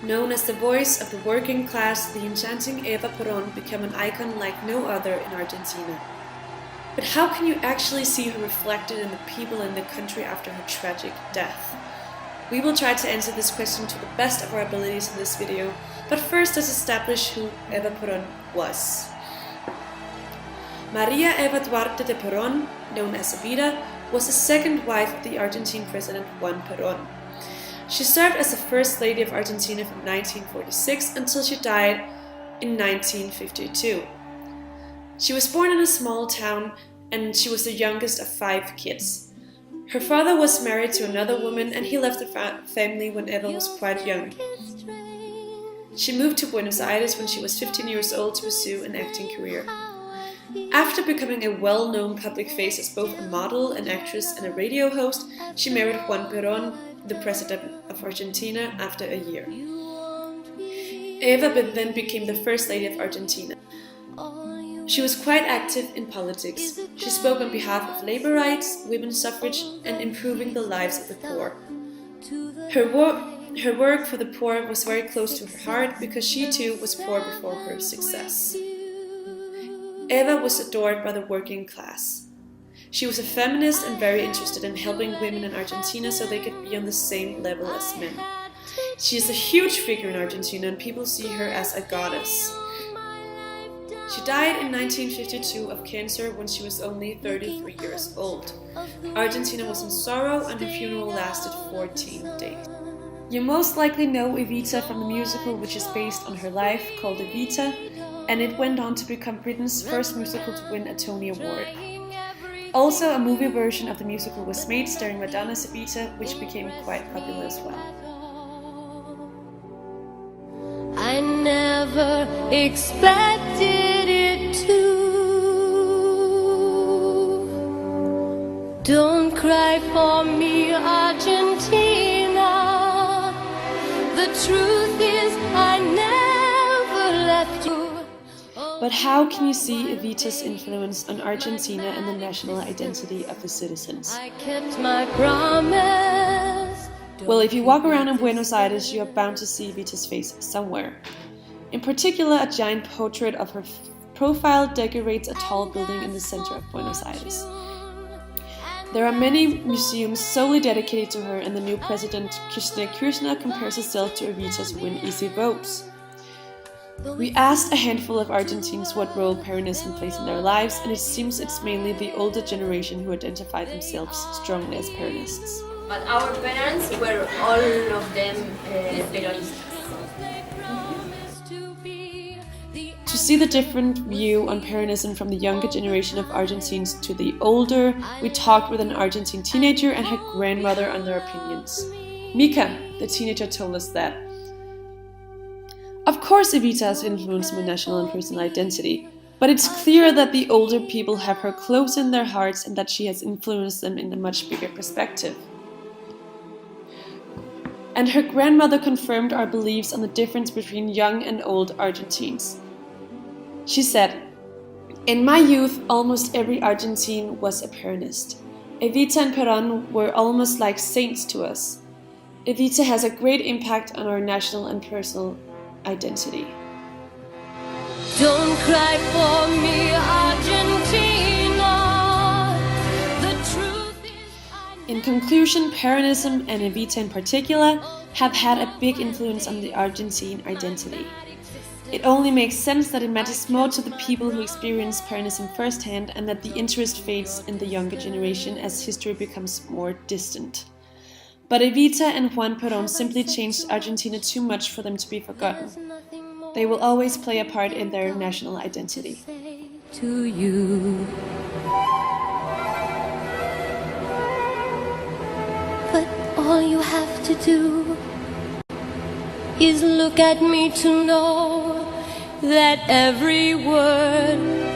Known as the voice of the working class, the enchanting Eva Perón became an icon like no other in Argentina. But how can you actually see her reflected in the people in the country after her tragic death? We will try to answer this question to the best of our abilities in this video, but first let's establish who Eva Perón was. Maria Eva Duarte de Perón, known as Evita, was the second wife of the Argentine president Juan Perón. She served as the First Lady of Argentina from 1946 until she died in 1952. She was born in a small town and she was the youngest of 5 kids. Her father was married to another woman and he left the family when Eva was quite young. She moved to Buenos Aires when she was 15 years old to pursue an acting career. After becoming a well-known public face as both a model, an actress and a radio host, she married Juan Perón, the president of Argentina, after a year. Eva then became the First Lady of Argentina. She was quite active in politics. She spoke on behalf of labor rights, women's suffrage, and improving the lives of the poor. Her work for the poor was very close to her heart because she too was poor before her success. Eva was adored by the working class. She was a feminist and very interested in helping women in Argentina so they could be on the same level as men. She is a huge figure in Argentina and people see her as a goddess. She died in 1952 of cancer when she was only 33 years old. Argentina was in sorrow and her funeral lasted 14 days. You most likely know Evita from the musical which is based on her life called Evita, and it went on to become Britain's first musical to win a Tony Award. Also, a movie version of the musical was made starring Madonna's Evita, which became quite popular as well. I never expected it to. Don't cry for me, Argentina. The truth is I never left you. But how can you see Evita's influence on Argentina and the national identity of the citizens? I kept my promise. Well, if you walk around in Buenos Aires, you are bound to see Evita's face somewhere. In particular, a giant portrait of her profile decorates a tall building in the center of Buenos Aires. There are many museums solely dedicated to her, and the new president, Kirchner, compares herself to Evita to win easy votes. We asked a handful of Argentines what role Peronism plays in their lives, and it seems it's mainly the older generation who identify themselves strongly as Peronists. But our parents were all of them Peronistas. To see the different view on Peronism from the younger generation of Argentines to the older, we talked with an Argentine teenager and her grandmother on their opinions. Mika, the teenager, told us that of course Evita has influenced my national and personal identity, but it's clear that the older people have her close in their hearts and that she has influenced them in a much bigger perspective. And her grandmother confirmed our beliefs on the difference between young and old Argentines. She said, "In my youth, almost every Argentine was a Peronist. Evita and Perón were almost like saints to us. Evita has a great impact on our national and personal identity." Don't cry for me, Argentina. The truth is In conclusion, Peronism, and Evita in particular, have had a big influence on the Argentine identity. It only makes sense that it matters more to the people who experience Peronism firsthand and that the interest fades in the younger generation as history becomes more distant. But Evita and Juan Perón simply changed Argentina too much for them to be forgotten. They will always play a part in their national identity. to you. But all you have to do is look at me to know that every word